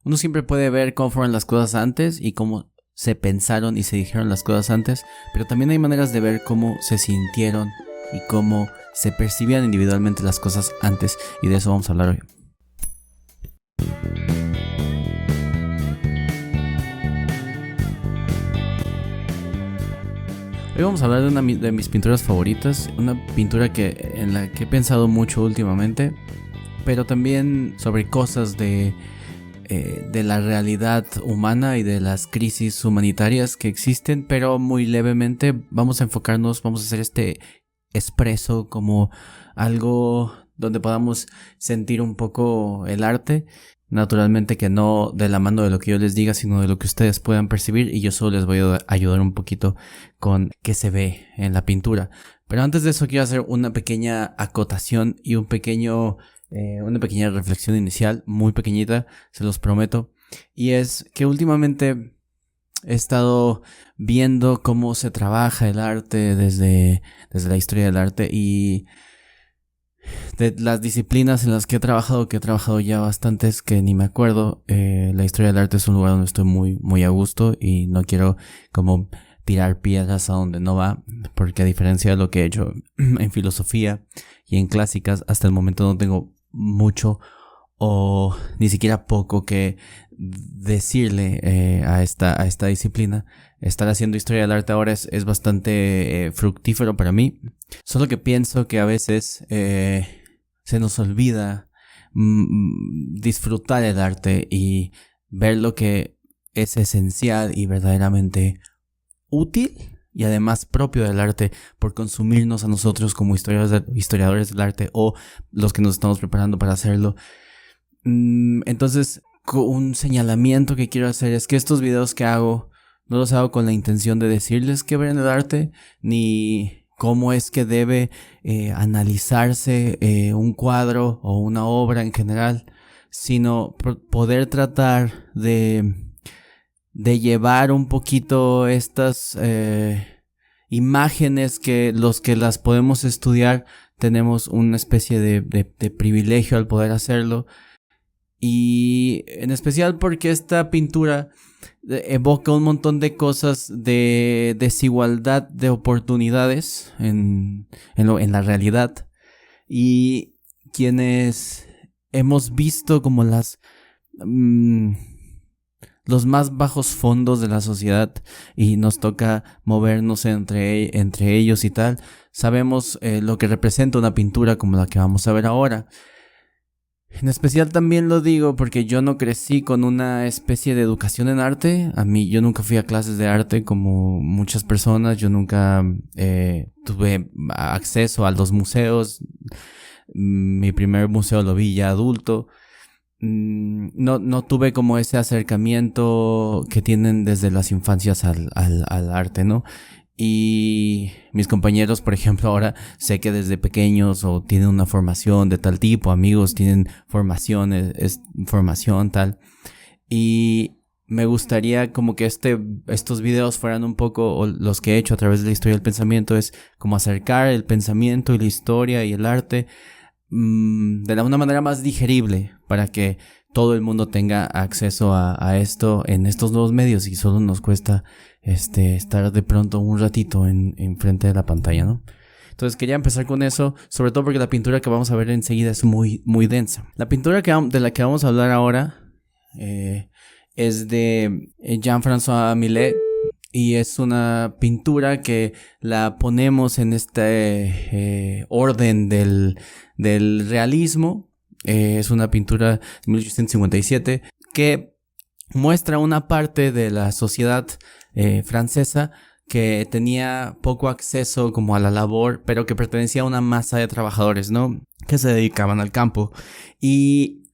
Uno siempre puede ver cómo fueron las cosas antes y cómo se pensaron y se dijeron las cosas antes, pero también hay maneras de ver cómo se sintieron y cómo se percibían individualmente las cosas antes, y de eso vamos a hablar hoy. Hoy vamos a hablar de una de mis pinturas favoritas, una pintura en la que he pensado mucho últimamente, pero también sobre cosas de la realidad humana y de las crisis humanitarias que existen, pero muy levemente. Vamos a enfocarnos, vamos a hacer este expreso como algo donde podamos sentir un poco el arte. Naturalmente que no de la mano de lo que yo les diga, sino de lo que ustedes puedan percibir, y yo solo les voy a ayudar un poquito con qué se ve en la pintura. Pero antes de eso quiero hacer una pequeña acotación y una pequeña reflexión inicial, muy pequeñita, se los prometo. Y es que últimamente he estado viendo cómo se trabaja el arte desde la historia del arte, y de las disciplinas en las que he trabajado ya bastantes que ni me acuerdo. La historia del arte es un lugar donde estoy muy, muy a gusto y no quiero como tirar piedras a donde no va, porque a diferencia de lo que he hecho en filosofía y en clásicas, hasta el momento no tengo mucho o ni siquiera poco que decirle a esta disciplina. Estar haciendo historia del arte ahora es bastante fructífero para mí. Solo que pienso que a veces se nos olvida disfrutar el arte y ver lo que es esencial y verdaderamente útil y además propio del arte por consumirnos a nosotros como historiadores del arte o los que nos estamos preparando para hacerlo. Entonces, un señalamiento que quiero hacer es que estos videos que hago no los hago con la intención de decirles qué ver en el arte, ni cómo es que debe analizarse un cuadro o una obra en general, sino poder tratar de llevar un poquito estas imágenes que los que las podemos estudiar tenemos una especie de privilegio al poder hacerlo. Y en especial porque esta pintura evoca un montón de cosas de desigualdad de oportunidades en la realidad, y quienes hemos visto como los más bajos fondos de la sociedad y nos toca movernos entre ellos y tal, sabemos lo que representa una pintura como la que vamos a ver ahora. En especial también lo digo porque yo no crecí con una especie de educación en arte. Yo nunca fui a clases de arte como muchas personas. Yo nunca tuve acceso a los museos. Mi primer museo lo vi ya adulto. No tuve como ese acercamiento que tienen desde las infancias al arte, ¿no? Y mis compañeros, por ejemplo, ahora sé que desde pequeños o tienen una formación de tal tipo, amigos tienen formación tal, y me gustaría como que estos videos fueran un poco, o los que he hecho a través de la historia del pensamiento, es como acercar el pensamiento y la historia y el arte de una manera más digerible para que todo el mundo tenga acceso a esto en estos nuevos medios, y solo nos cuesta estar de pronto un ratito en frente de la pantalla, ¿no? Entonces quería empezar con eso, sobre todo porque la pintura que vamos a ver enseguida es muy, muy densa. La pintura de la que vamos a hablar ahora es de Jean-François Millet, y es una pintura que la ponemos en este orden del realismo. Es una pintura de 1857 que muestra una parte de la sociedad francesa que tenía poco acceso como a la labor, pero que pertenecía a una masa de trabajadores, ¿no? Que se dedicaban al campo. Y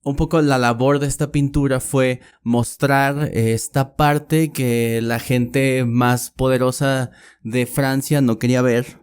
un poco la labor de esta pintura fue mostrar esta parte que la gente más poderosa de Francia no quería ver.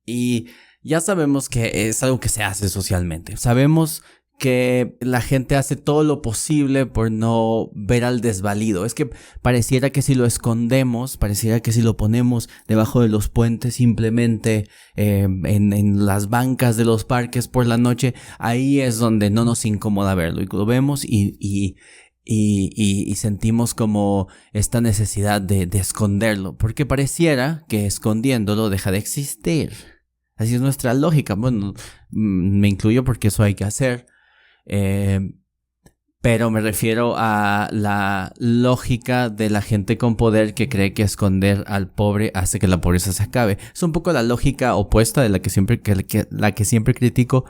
Y ya sabemos que es algo que se hace socialmente. Sabemos que la gente hace todo lo posible por no ver al desvalido. Es que pareciera que si lo escondemos, pareciera que si lo ponemos debajo de los puentes simplemente en las bancas de los parques por la noche, ahí es donde no nos incomoda verlo, y lo vemos y y sentimos como esta necesidad de esconderlo, porque pareciera que escondiéndolo deja de existir. Así es nuestra lógica. Bueno, me incluyo porque eso hay que hacer. Pero me refiero a la lógica de la gente con poder que cree que esconder al pobre hace que la pobreza se acabe. Es un poco la lógica opuesta de la que siempre critico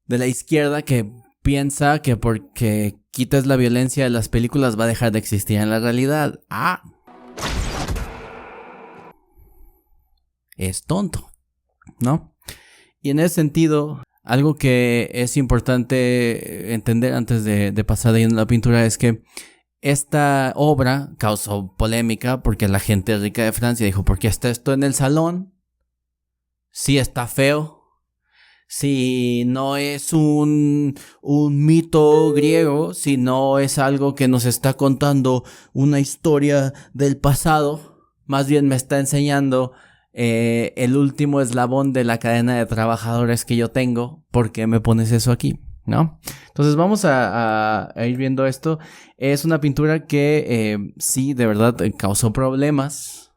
de la izquierda, que piensa que porque quitas la violencia de las películas va a dejar de existir en la realidad. Es tonto, ¿no? Y en ese sentido, algo que es importante entender antes de pasar de ahí en la pintura es que esta obra causó polémica porque la gente rica de Francia dijo: ¿por qué está esto en el salón? Sí, está feo. Si no es un mito griego, si no es algo que nos está contando una historia del pasado, más bien me está enseñando el último eslabón de la cadena de trabajadores que yo tengo. ¿Por qué me pones eso aquí? ¿No? Entonces vamos a ir viendo esto. Es una pintura que sí, de verdad, causó problemas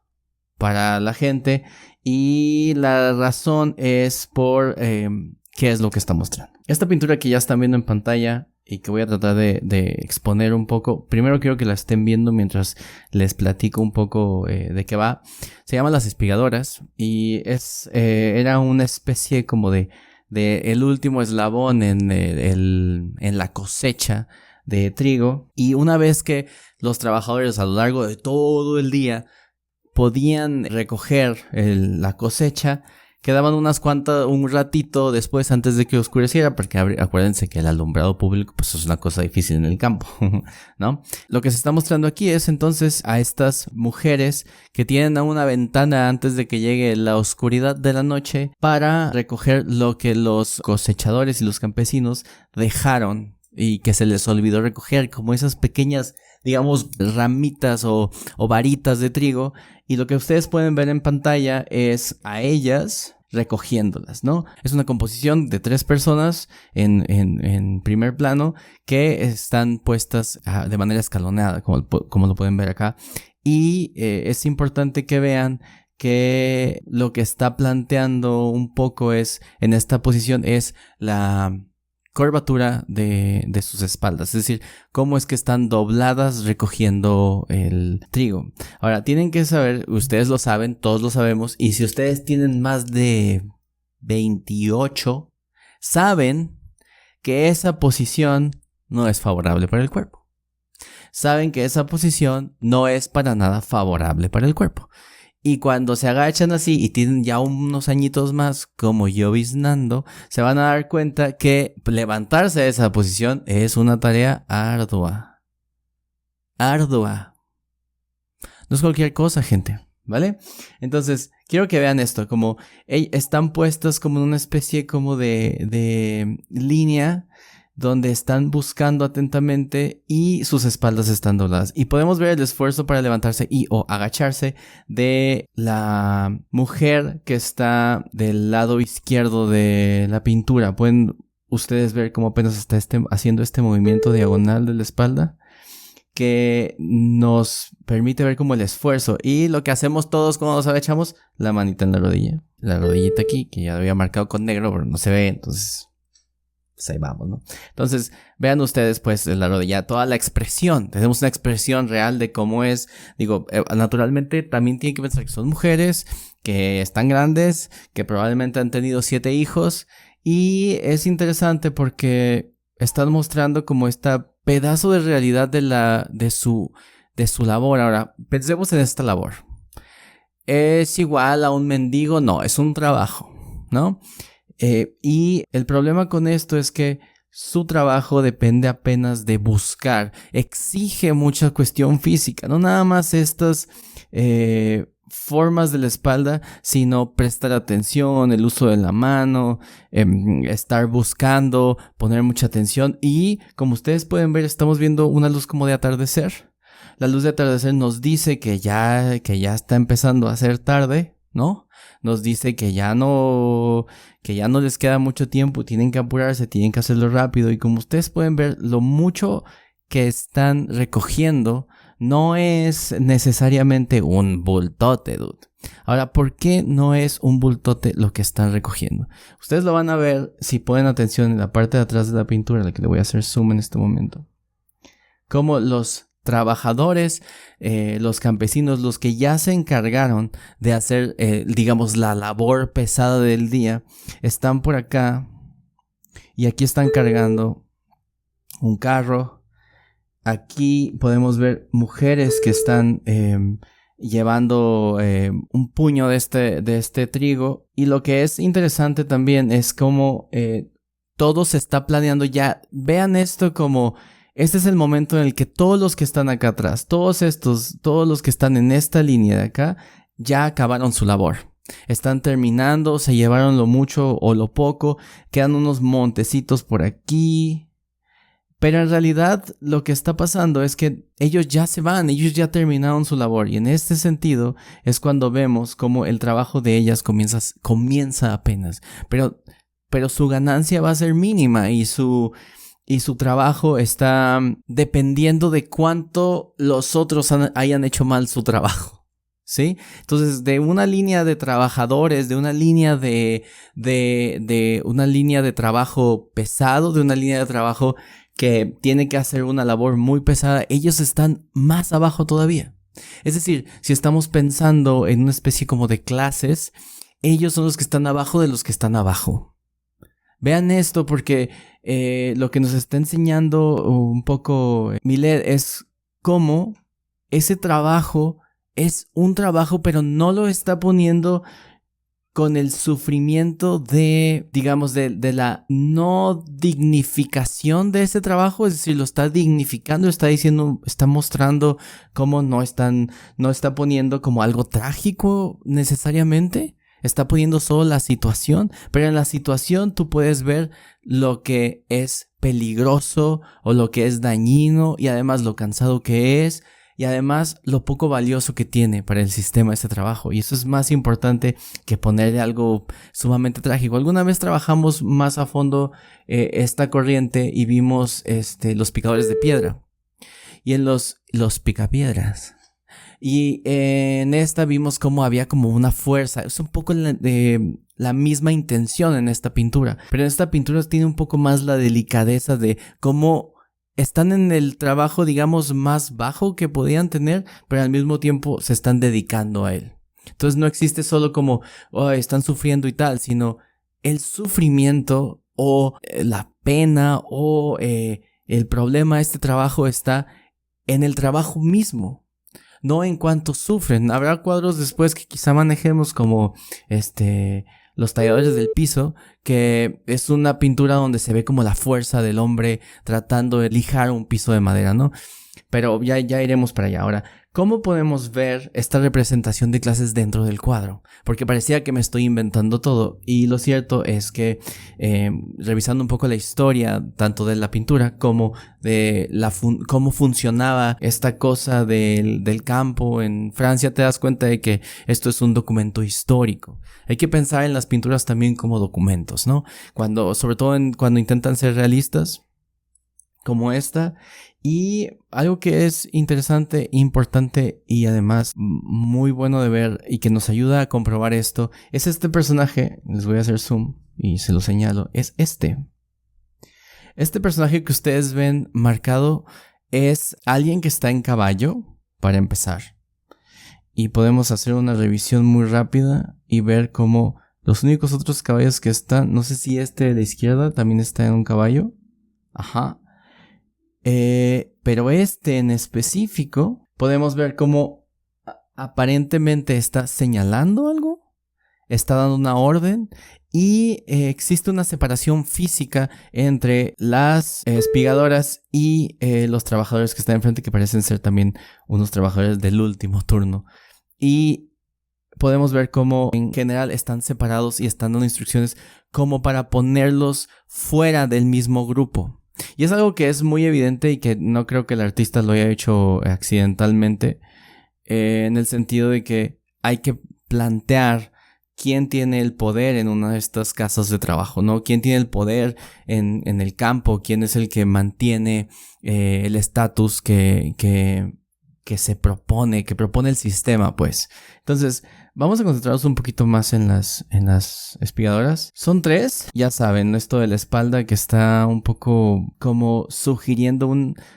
para la gente. Y la razón es por qué es lo que está mostrando. Esta pintura que ya están viendo en pantalla y que voy a tratar de exponer un poco. Primero quiero que la estén viendo mientras les platico un poco de qué va. Se llama Las Espigadoras y era una especie como de el último eslabón en la cosecha de trigo. Y una vez que los trabajadores a lo largo de todo el día podían recoger la cosecha, quedaban un ratito después antes de que oscureciera, porque acuérdense que el alumbrado público pues es una cosa difícil en el campo, ¿no? Lo que se está mostrando aquí es entonces a estas mujeres que tienen una ventana antes de que llegue la oscuridad de la noche para recoger lo que los cosechadores y los campesinos dejaron y que se les olvidó recoger, como esas pequeñas, digamos, ramitas o varitas de trigo. Y lo que ustedes pueden ver en pantalla es a ellas recogiéndolas, ¿no? Es una composición de 3 personas en primer plano que están puestas de manera escalonada, como lo pueden ver acá. Y es importante que vean que lo que está planteando un poco en esta posición es la curvatura de sus espaldas, es decir, cómo es que están dobladas recogiendo el trigo. Ahora, tienen que saber, ustedes lo saben, todos lo sabemos, y si ustedes tienen más de 28, saben que esa posición no es favorable para el cuerpo. Saben que esa posición no es para nada favorable para el cuerpo. Y cuando se agachan así y tienen ya unos añitos más, como lloviznando, se van a dar cuenta que levantarse de esa posición es una tarea ardua. Ardua. No es cualquier cosa, gente, ¿vale? Entonces, quiero que vean esto, como están puestas como en una especie como de línea donde están buscando atentamente y sus espaldas están dobladas. Y podemos ver el esfuerzo para levantarse o agacharse de la mujer que está del lado izquierdo de la pintura. Pueden ustedes ver cómo apenas está haciendo este movimiento diagonal de la espalda, que nos permite ver como el esfuerzo. Y lo que hacemos todos cuando nos agachamos, la manita en la rodilla. La rodillita aquí, que ya había marcado con negro, pero no se ve, entonces pues ahí vamos, ¿no? Entonces, vean ustedes, pues, en la rodilla, toda la expresión. Tenemos una expresión real de cómo es. Digo, naturalmente también tienen que pensar que son mujeres, que están grandes, que probablemente han tenido 7 hijos. Y es interesante porque están mostrando como este pedazo de realidad de su labor. Ahora, pensemos en esta labor. ¿Es igual a un mendigo? No, es un trabajo, ¿no? Y el problema con esto es que su trabajo depende apenas de buscar, exige mucha cuestión física, no nada más estas formas de la espalda, sino prestar atención, el uso de la mano, estar buscando, poner mucha atención. Y como ustedes pueden ver, estamos viendo una luz como de atardecer. La luz de atardecer nos dice que ya está empezando a ser tarde, ¿no? Nos dice que ya no les queda mucho tiempo, tienen que apurarse, tienen que hacerlo rápido. Y como ustedes pueden ver, lo mucho que están recogiendo no es necesariamente un bultote, dude. Ahora, ¿por qué no es un bultote lo que están recogiendo? Ustedes lo van a ver si ponen atención en la parte de atrás de la pintura, la que le voy a hacer zoom en este momento. Como los trabajadores, los campesinos, los que ya se encargaron de hacer, digamos, la labor pesada del día, están por acá y aquí están cargando un carro. Aquí podemos ver mujeres que están llevando un puño de este trigo. Y lo que es interesante también es cómo todo se está planeando ya. Vean esto como este es el momento en el que todos los que están acá atrás, todos los que están en esta línea de acá, ya acabaron su labor. Están terminando, se llevaron lo mucho o lo poco, quedan unos montecitos por aquí. Pero en realidad lo que está pasando es que ellos ya se van, ellos ya terminaron su labor. Y en este sentido es cuando vemos cómo el trabajo de ellas comienza apenas. Pero su ganancia va a ser mínima y su trabajo está dependiendo de cuánto los otros hayan hecho mal su trabajo. ¿Sí? Entonces, de una línea de trabajadores, de una línea de una línea de trabajo pesado, de una línea de trabajo que tiene que hacer una labor muy pesada, ellos están más abajo todavía. Es decir, si estamos pensando en una especie como de clases, ellos son los que están abajo de los que están abajo. Vean esto porque lo que nos está enseñando un poco Millet es cómo ese trabajo es un trabajo, pero no lo está poniendo con el sufrimiento de, digamos, de la no dignificación de ese trabajo. Es decir, lo está dignificando, está diciendo, está mostrando cómo no está poniendo como algo trágico necesariamente. Está poniendo solo la situación, pero en la situación tú puedes ver lo que es peligroso o lo que es dañino y además lo cansado que es. Y además lo poco valioso que tiene para el sistema este trabajo. Y eso es más importante que ponerle algo sumamente trágico. Alguna vez trabajamos más a fondo esta corriente y vimos los picadores de piedra. Y en los picapiedras. Y en esta vimos cómo había como una fuerza. Es un poco de la misma intención en esta pintura. Pero en esta pintura tiene un poco más la delicadeza de cómo están en el trabajo, digamos, más bajo que podían tener, pero al mismo tiempo se están dedicando a él. Entonces no existe solo como, están sufriendo y tal, sino el sufrimiento o la pena o el problema de este trabajo está en el trabajo mismo, no en cuanto sufren. Habrá cuadros después que quizá manejemos como Los talladores del piso, que es una pintura donde se ve como la fuerza del hombre tratando de lijar un piso de madera, ¿no? Pero ya iremos para allá. Ahora, ¿cómo podemos ver esta representación de clases dentro del cuadro? Porque parecía que me estoy inventando todo. Y lo cierto es que, revisando un poco la historia, tanto de la pintura como de cómo funcionaba esta cosa del campo en Francia, te das cuenta de que esto es un documento histórico. Hay que pensar en las pinturas también como documentos, ¿no? Sobre todo cuando intentan ser realistas, como esta. Y algo que es interesante, importante y además muy bueno de ver y que nos ayuda a comprobar esto es este personaje. Les voy a hacer zoom y se lo señalo. Es este personaje que ustedes ven marcado es alguien que está en caballo, para empezar. Y podemos hacer una revisión muy rápida y ver cómo los únicos otros caballos que están, no sé si de la izquierda también está en un caballo. Ajá. Pero en específico, podemos ver cómo aparentemente está señalando algo, está dando una orden y existe una separación física entre las espigadoras y los trabajadores que están enfrente, que parecen ser también unos trabajadores del último turno. Y podemos ver cómo en general están separados y están dando instrucciones como para ponerlos fuera del mismo grupo. Y es algo que es muy evidente y que no creo que el artista lo haya hecho accidentalmente, en el sentido de que hay que plantear quién tiene el poder en una de estas casas de trabajo, ¿no? ¿Quién tiene el poder en el campo? ¿Quién es el que mantiene el estatus que se propone, que propone el sistema, pues? Entonces, vamos a concentrarnos un poquito más en las espigadoras. Son 3, ya saben, esto de la espalda que está un poco como sugiriendo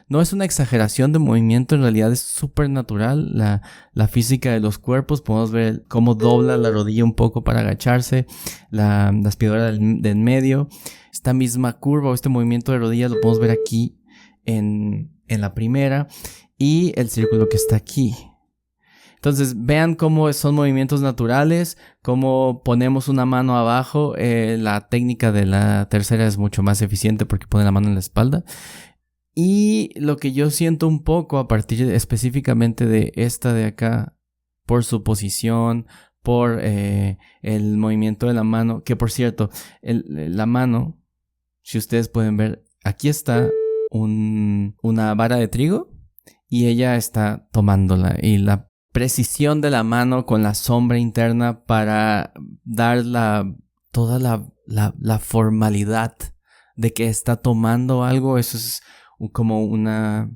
no es una exageración de movimiento, en realidad es súper natural la física de los cuerpos. Podemos ver cómo dobla la rodilla un poco para agacharse, la aspiradora del medio. Esta misma curva o este movimiento de rodilla lo podemos ver aquí en la primera, y el círculo que está aquí. Entonces vean cómo son movimientos naturales, cómo ponemos una mano abajo. La técnica de la tercera es mucho más eficiente porque pone la mano en la espalda. Y lo que yo siento un poco a partir específicamente de esta de acá, por su posición, por el movimiento de la mano, que por cierto, la mano, si ustedes pueden ver, aquí está una vara de trigo y ella está tomándola, y la precisión de la mano con la sombra interna para dar toda la formalidad de que está tomando algo, eso es como una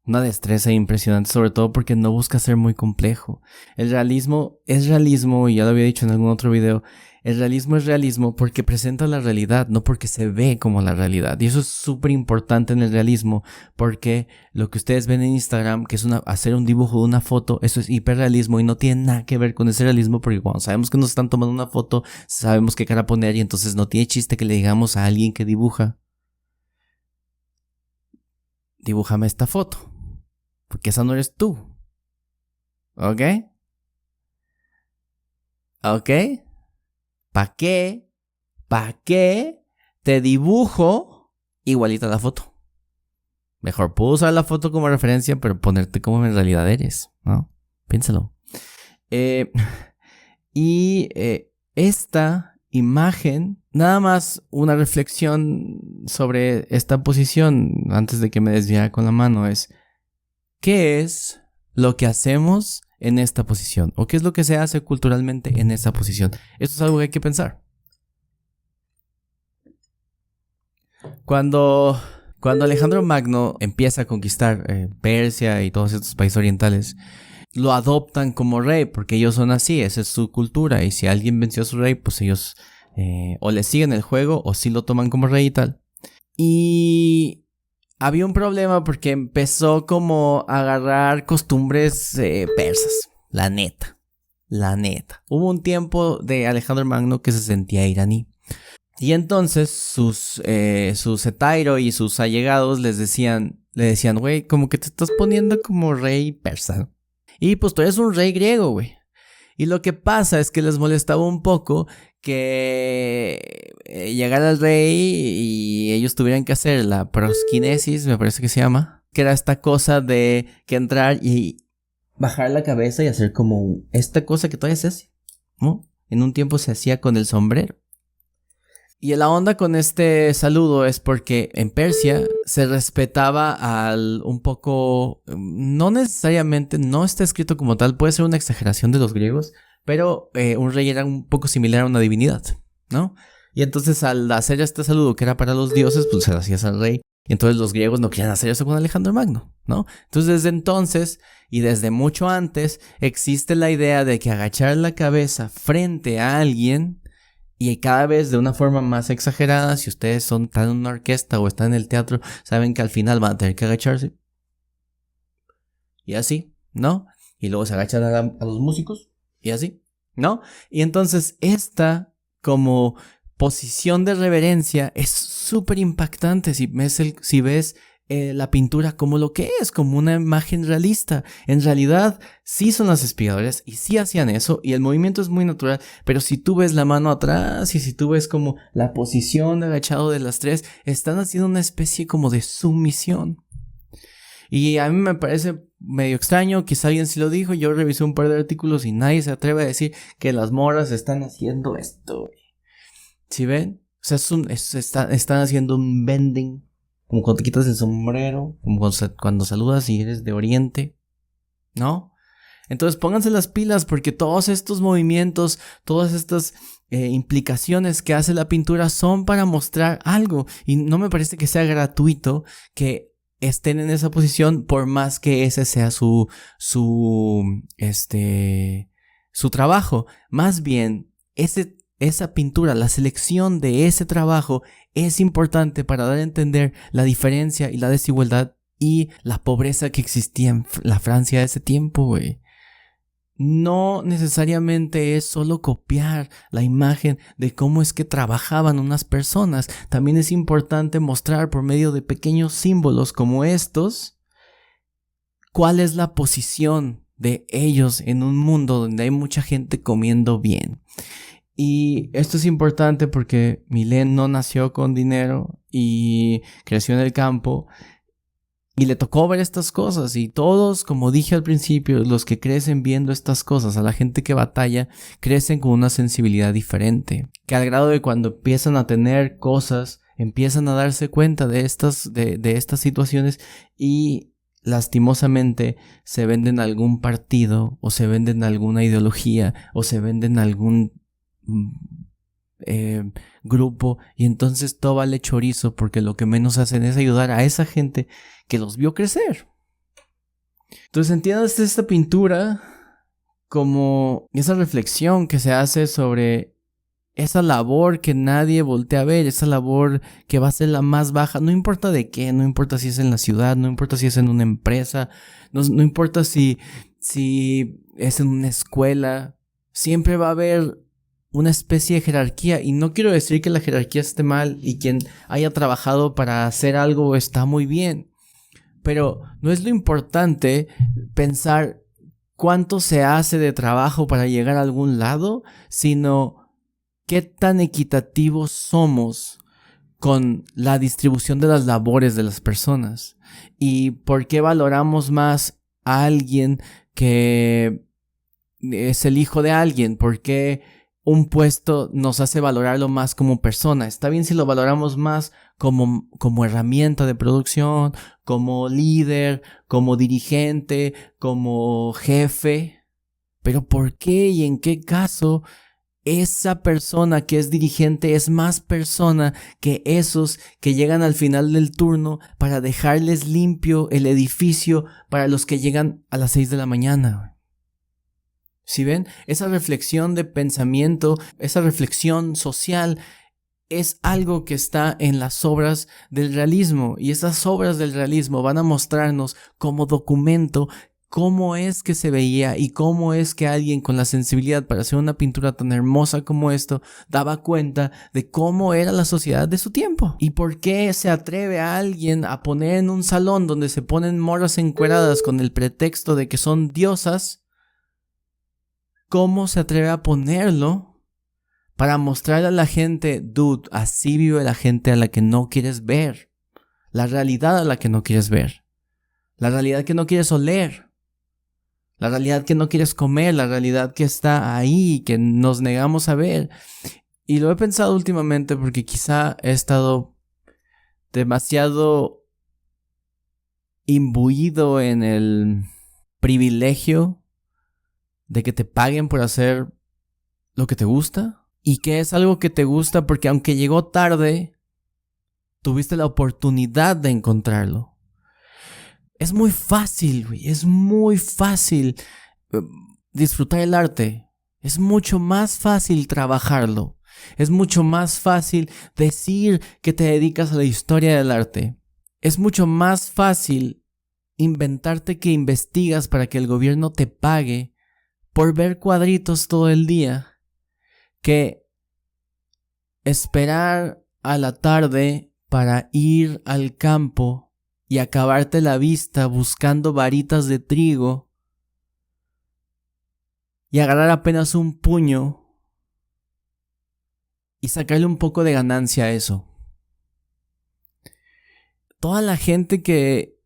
destreza impresionante, sobre todo porque no busca ser muy complejo. El realismo es realismo, y ya lo había dicho en algún otro video, el realismo es realismo porque presenta la realidad, no porque se ve como la realidad. Y eso es súper importante en el realismo, porque lo que ustedes ven en Instagram, que es hacer un dibujo de una foto, eso es hiperrealismo y no tiene nada que ver con ese realismo, porque cuando sabemos que nos están tomando una foto, sabemos qué cara poner, y entonces no tiene chiste que le digamos a alguien que dibuja: dibújame esta foto, porque esa no eres tú. ¿Ok? ¿Ok? ¿Para qué? ¿Para qué te dibujo igualita a la foto? Mejor puedo usar la foto como referencia, pero ponerte como en realidad eres, ¿no? Piénsalo. Esta imagen, nada más una reflexión sobre esta posición antes de que me desviara con la mano, es: ¿qué es lo que hacemos en esta posición? ¿O qué es lo que se hace culturalmente en esta posición? Esto es algo que hay que pensar. Cuando Alejandro Magno empieza a conquistar Persia y todos estos países orientales, lo adoptan como rey porque ellos son así, esa es su cultura, y si alguien venció a su rey, pues ellos o le siguen el juego o sí lo toman como rey y tal. Y había un problema porque empezó como a agarrar costumbres persas, la neta. Hubo un tiempo de Alejandro Magno que se sentía iraní. Y entonces sus etairo y sus allegados le decían, güey, como que te estás poniendo como rey persa. Y pues tú eres un rey griego, güey. Y lo que pasa es que les molestaba un poco que llegara el rey y ellos tuvieran que hacer la proskinesis, me parece que se llama, que era esta cosa de que entrar y bajar la cabeza y hacer como esta cosa que todavía se hace, ¿no? En un tiempo se hacía con el sombrero. Y la onda con este saludo es porque en Persia se respetaba un poco, no necesariamente, no está escrito como tal, puede ser una exageración de los griegos, pero un rey era un poco similar a una divinidad, ¿no? Y entonces al hacer este saludo que era para los dioses, pues se lo hacías al rey. Y entonces los griegos no querían hacer eso con Alejandro Magno, ¿no? Entonces desde entonces y desde mucho antes existe la idea de que agachar la cabeza frente a alguien, y cada vez de una forma más exagerada, si ustedes están en una orquesta o están en el teatro, saben que al final van a tener que agacharse. Y así, ¿no? Y luego se agachan a los músicos. Y así, ¿no? Y entonces esta como posición de reverencia es súper impactante si ves la pintura como lo que es, como una imagen realista. En realidad sí son las espigadoras y sí hacían eso, y el movimiento es muy natural, pero si tú ves la mano atrás y si tú ves como la posición de agachado de las 3, están haciendo una especie como de sumisión. Y a mí me parece medio extraño, quizá alguien sí lo dijo, yo revisé un par de artículos y nadie se atreve a decir que las morras están haciendo esto. ¿Sí ven? O sea, están haciendo un bending, como cuando te quitas el sombrero, como cuando saludas y eres de Oriente, ¿no? Entonces pónganse las pilas porque todos estos movimientos, todas estas implicaciones que hace la pintura son para mostrar algo. Y no me parece que sea gratuito que estén en esa posición por más que ese sea su trabajo. Más bien, esa pintura, la selección de ese trabajo es importante para dar a entender la diferencia y la desigualdad y la pobreza que existía en la Francia de ese tiempo, güey. No necesariamente es solo copiar la imagen de cómo es que trabajaban unas personas. También es importante mostrar por medio de pequeños símbolos como estos cuál es la posición de ellos en un mundo donde hay mucha gente comiendo bien. Y esto es importante porque Milén no nació con dinero y creció en el campo. Y le tocó ver estas cosas y todos, como dije al principio, los que crecen viendo estas cosas, a la gente que batalla, crecen con una sensibilidad diferente. Que al grado de cuando empiezan a tener cosas, empiezan a darse cuenta de estas situaciones y lastimosamente se venden a algún partido o se venden a alguna ideología o se venden a algún grupo y entonces todo vale chorizo porque lo que menos hacen es ayudar a esa gente que los vio crecer. Entonces entiendas esta pintura como esa reflexión que se hace sobre esa labor que nadie voltea a ver, esa labor que va a ser la más baja, no importa de qué, no importa si es en la ciudad, no importa si es en una empresa, no importa si es en una escuela, siempre va a haber una especie de jerarquía, y no quiero decir que la jerarquía esté mal y quien haya trabajado para hacer algo está muy bien, pero no es lo importante pensar cuánto se hace de trabajo para llegar a algún lado, sino qué tan equitativos somos con la distribución de las labores de las personas y por qué valoramos más a alguien que es el hijo de alguien, por qué un puesto nos hace valorarlo más como persona. Está bien si lo valoramos más como herramienta de producción, como líder, como dirigente, como jefe. Pero ¿por qué y en qué caso esa persona que es dirigente es más persona que esos que llegan al final del turno para dejarles limpio el edificio para los que llegan a las 6 de la mañana? ¿Sí ven? Esa reflexión de pensamiento, esa reflexión social es algo que está en las obras del realismo, y esas obras del realismo van a mostrarnos como documento cómo es que se veía y cómo es que alguien con la sensibilidad para hacer una pintura tan hermosa como esto daba cuenta de cómo era la sociedad de su tiempo y por qué se atreve a alguien a poner en un salón donde se ponen morras encueradas con el pretexto de que son diosas. ¿Cómo se atreve a ponerlo para mostrarle a la gente, dude, así vive la gente a la que no quieres ver, la realidad a la que no quieres ver, la realidad que no quieres oler, la realidad que no quieres comer, la realidad que está ahí, que nos negamos a ver? Y lo he pensado últimamente porque quizá he estado demasiado imbuido en el privilegio de que te paguen por hacer lo que te gusta, y que es algo que te gusta porque aunque llegó tarde, tuviste la oportunidad de encontrarlo. Es muy fácil, güey, es muy fácil disfrutar el arte. Es mucho más fácil trabajarlo. Es mucho más fácil decir que te dedicas a la historia del arte. Es mucho más fácil inventarte que investigas para que el gobierno te pague por ver cuadritos todo el día, que esperar a la tarde para ir al campo y acabarte la vista buscando varitas de trigo y agarrar apenas un puño y sacarle un poco de ganancia a eso. Toda la gente que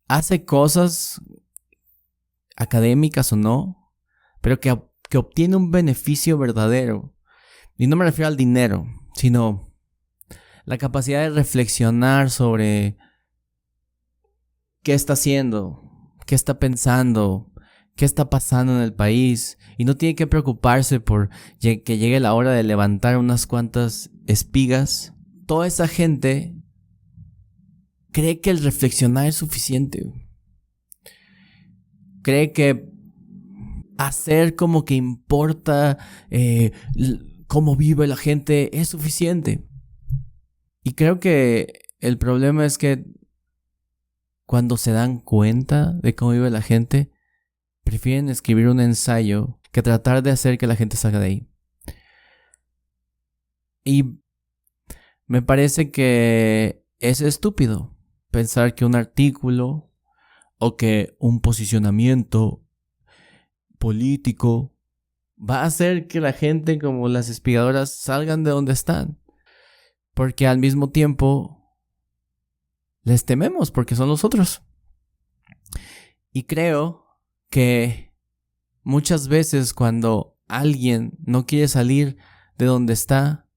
hace cosas académicas o no, pero que obtiene un beneficio verdadero. Y no me refiero al dinero, sino la capacidad de reflexionar sobre qué está haciendo, qué está pensando, qué está pasando en el país, y no tiene que preocuparse por que llegue la hora de levantar unas cuantas espigas. Toda esa gente cree que el reflexionar es suficiente. Cree que hacer como que importa cómo vive la gente es suficiente. Y creo que el problema es que cuando se dan cuenta de cómo vive la gente, prefieren escribir un ensayo que tratar de hacer que la gente salga de ahí. Y me parece que es estúpido pensar que un artículo o que un posicionamiento político va a hacer que la gente como las espigadoras salgan de donde están. Porque al mismo tiempo les tememos porque son los otros. Y creo que muchas veces cuando alguien no quiere salir de donde está,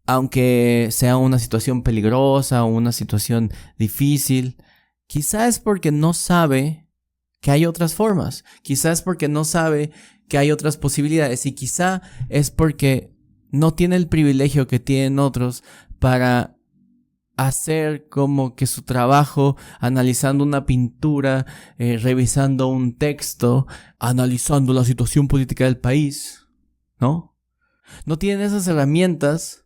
aunque sea una situación peligrosa o una situación difícil, quizá es porque no sabe que hay otras formas. Quizá es porque no sabe que hay otras posibilidades. Y quizá es porque no tiene el privilegio que tienen otros para hacer como que su trabajo analizando una pintura, revisando un texto, analizando la situación política del país, ¿no? No tienen esas herramientas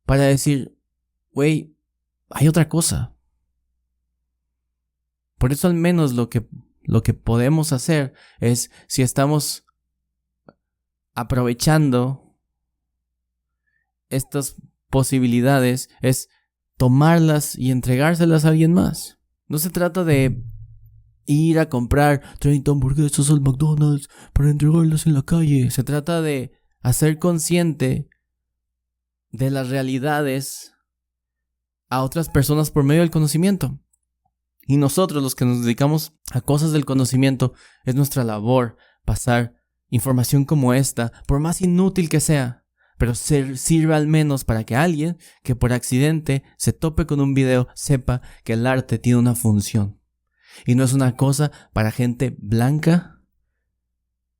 para decir, güey, hay otra cosa. Por eso al menos lo que podemos hacer es, si estamos aprovechando estas posibilidades, es tomarlas y entregárselas a alguien más. No se trata de ir a comprar 30 hamburguesas al McDonald's para entregarlas en la calle. Se trata de hacer consciente de las realidades a otras personas por medio del conocimiento. Y nosotros, los que nos dedicamos a cosas del conocimiento, es nuestra labor pasar información como esta, por más inútil que sea, pero sirve al menos para que alguien que por accidente se tope con un video sepa que el arte tiene una función. Y no es una cosa para gente blanca,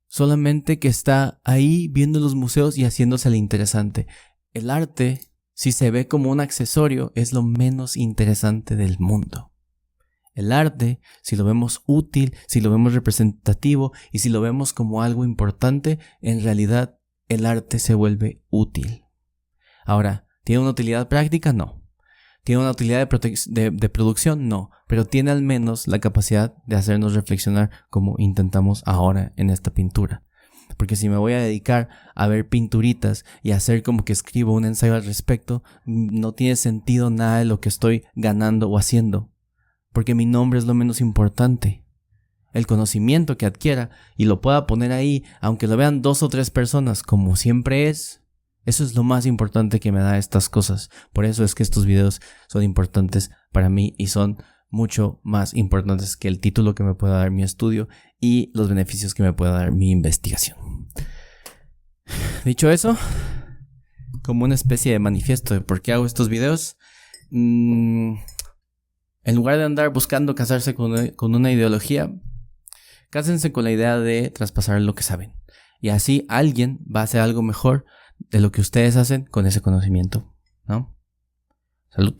solamente que está ahí viendo los museos y haciéndose el interesante. El arte, si se ve como un accesorio, es lo menos interesante del mundo. El arte, si lo vemos útil, si lo vemos representativo y si lo vemos como algo importante, en realidad el arte se vuelve útil. Ahora, ¿tiene una utilidad práctica? No. ¿Tiene una utilidad de producción? No. Pero tiene al menos la capacidad de hacernos reflexionar como intentamos ahora en esta pintura. Porque si me voy a dedicar a ver pinturitas y hacer como que escribo un ensayo al respecto, no tiene sentido nada de lo que estoy ganando o haciendo. Porque mi nombre es lo menos importante. El conocimiento que adquiera y lo pueda poner ahí, aunque lo vean 2 o 3 personas, como siempre es, eso es lo más importante que me da estas cosas. Por eso es que estos videos son importantes para mí y son mucho más importantes que el título que me pueda dar mi estudio y los beneficios que me pueda dar mi investigación. Dicho eso, como una especie de manifiesto de por qué hago estos videos, en lugar de andar buscando casarse con una ideología, cásense con la idea de traspasar lo que saben. Y así alguien va a hacer algo mejor de lo que ustedes hacen con ese conocimiento, ¿no? Salud.